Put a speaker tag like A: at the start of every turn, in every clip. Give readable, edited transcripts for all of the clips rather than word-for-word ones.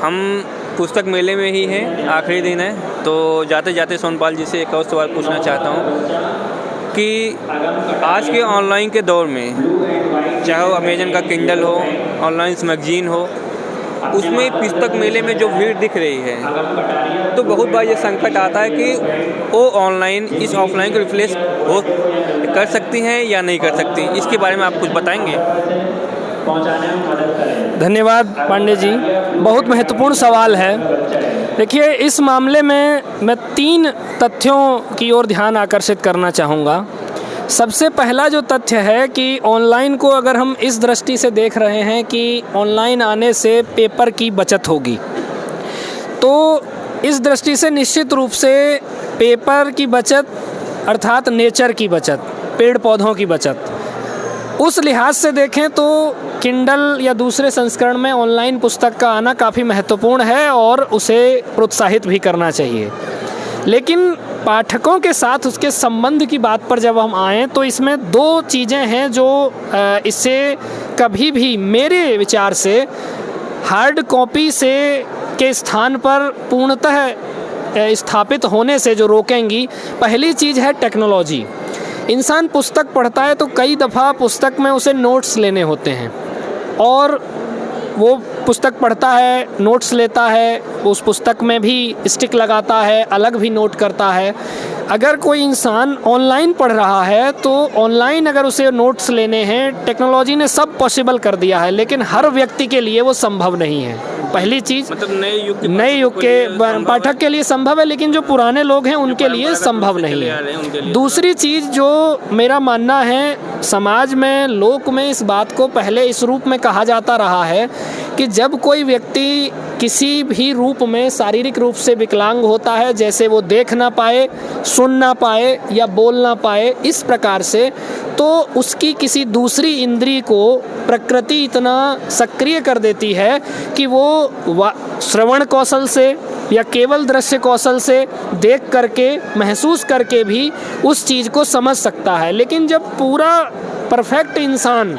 A: हम पुस्तक मेले में ही हैं, आखिरी दिन है, तो जाते जाते सोनपाल जी से एक और सवाल पूछना चाहता हूँ कि आज के ऑनलाइन के दौर में, चाहे वो अमेजन का किंडल हो, ऑनलाइन मैगजीन हो, उसमें पुस्तक मेले में जो भीड़ दिख रही है, तो बहुत बार ये संकट आता है कि वो ऑनलाइन इस ऑफलाइन को रिप्लेस हो कर सकती हैं या नहीं कर सकती। इसके बारे में आप कुछ बताएंगे?
B: धन्यवाद पांडे जी, बहुत महत्वपूर्ण सवाल है। देखिए, इस मामले में मैं 3 तथ्यों की ओर ध्यान आकर्षित करना चाहूँगा। सबसे पहला जो तथ्य है कि ऑनलाइन को अगर हम इस दृष्टि से देख रहे हैं कि ऑनलाइन आने से पेपर की बचत होगी, तो इस दृष्टि से निश्चित रूप से पेपर की बचत अर्थात नेचर की बचत, पेड़ पौधों की बचत, उस लिहाज से देखें तो किंडल या दूसरे संस्करण में ऑनलाइन पुस्तक का आना काफ़ी महत्वपूर्ण है और उसे प्रोत्साहित भी करना चाहिए। लेकिन पाठकों के साथ उसके संबंध की बात पर जब हम आएँ तो इसमें 2 चीज़ें हैं जो इससे कभी भी मेरे विचार से हार्ड कॉपी से के स्थान पर पूर्णतः स्थापित होने से जो रोकेंगी। पहली चीज़ है टेक्नोलॉजी। इंसान पुस्तक पढ़ता है तो कई दफ़ा पुस्तक में उसे नोट्स लेने होते हैं और वो पुस्तक पढ़ता है, नोट्स लेता है, उस पुस्तक में भी स्टिक लगाता है, अलग भी नोट करता है। अगर कोई इंसान ऑनलाइन पढ़ रहा है तो ऑनलाइन अगर उसे नोट्स लेने हैं, टेक्नोलॉजी ने सब पॉसिबल कर दिया है, लेकिन हर व्यक्ति के लिए वो संभव नहीं है। पहली चीज़,
A: मतलब
B: नए युग के पाठक के लिए संभव है, लेकिन जो पुराने लोग हैं उनके लिए संभव नहीं है। दूसरी चीज़ जो मेरा मानना है, समाज में, लोक में इस बात को पहले इस रूप में कहा जाता रहा है कि जब कोई व्यक्ति किसी भी रूप में शारीरिक रूप से विकलांग होता है, जैसे वो देख ना पाए, सुन ना पाए या बोल ना पाए, इस प्रकार से, तो उसकी किसी दूसरी इंद्रिय को प्रकृति इतना सक्रिय कर देती है कि वो श्रवण कौशल से या केवल दृश्य कौशल से देख करके, महसूस करके भी उस चीज़ को समझ सकता है। लेकिन जब पूरा परफेक्ट इंसान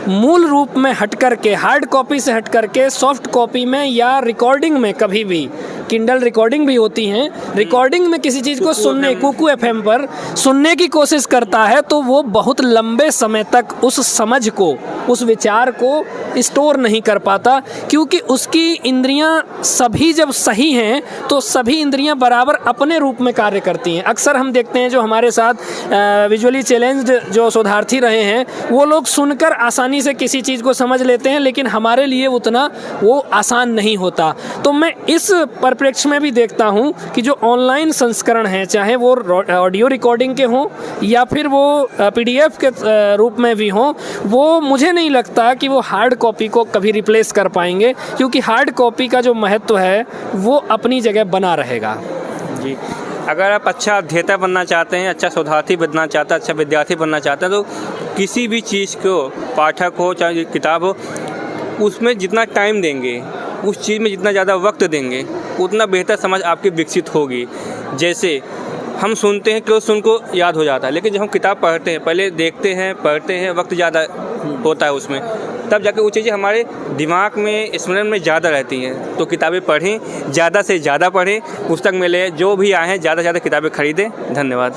B: मूल रूप में हट करके, हार्ड कॉपी से हट करके सॉफ्ट कॉपी में या रिकॉर्डिंग में, कभी भी किंडल रिकॉर्डिंग भी होती हैं, रिकॉर्डिंग में किसी चीज़ को सुनने, कुकू एफएम पर सुनने की कोशिश करता है, तो वो बहुत लंबे समय तक उस समझ को, उस विचार को स्टोर नहीं कर पाता, क्योंकि उसकी इंद्रियां सभी जब सही हैं तो सभी इंद्रियां बराबर अपने रूप में कार्य करती हैं। अक्सर हम देखते हैं जो हमारे साथ विजुअली चैलेंज्ड जो शोधार्थी रहे हैं, वो लोग सुनकर आसानी से किसी चीज़ को समझ लेते हैं, लेकिन हमारे लिए उतना वो आसान नहीं होता। तो मैं इस परिप्रेक्ष्य में भी देखता हूँ कि जो ऑनलाइन संस्करण हैं, चाहे वो ऑडियो रिकॉर्डिंग के हों या फिर वो PDF के रूप में भी हों, वो मुझे नहीं लगता कि वो हार्ड कॉपी को कभी रिप्लेस कर पाएंगे, क्योंकि हार्ड कॉपी का जो महत्व है वो अपनी जगह बना रहेगा।
A: जी, अगर आप अच्छा अध्येता बनना चाहते हैं, अच्छा शोधार्थी बनना चाहते हैं, अच्छा विद्यार्थी बनना चाहते हैं, तो किसी भी चीज़ को, पाठक हो चाहे किताब हो, उसमें जितना टाइम देंगे, उस चीज़ में जितना ज़्यादा वक्त देंगे, उतना बेहतर समझ आपकी विकसित होगी। जैसे हम सुनते हैं, क्यों सुन को याद हो जाता है, लेकिन जब हम किताब पढ़ते हैं, पहले देखते हैं, पढ़ते हैं, वक्त ज़्यादा होता है उसमें, तब जाके वो चीज़ें हमारे दिमाग में, स्मरण में ज़्यादा रहती हैं। तो किताबें पढ़ें, ज़्यादा से ज़्यादा पढ़ें, पुस्तक मेले जो भी आए हैं ज़्यादा से ज़्यादा किताबें खरीदें। धन्यवाद।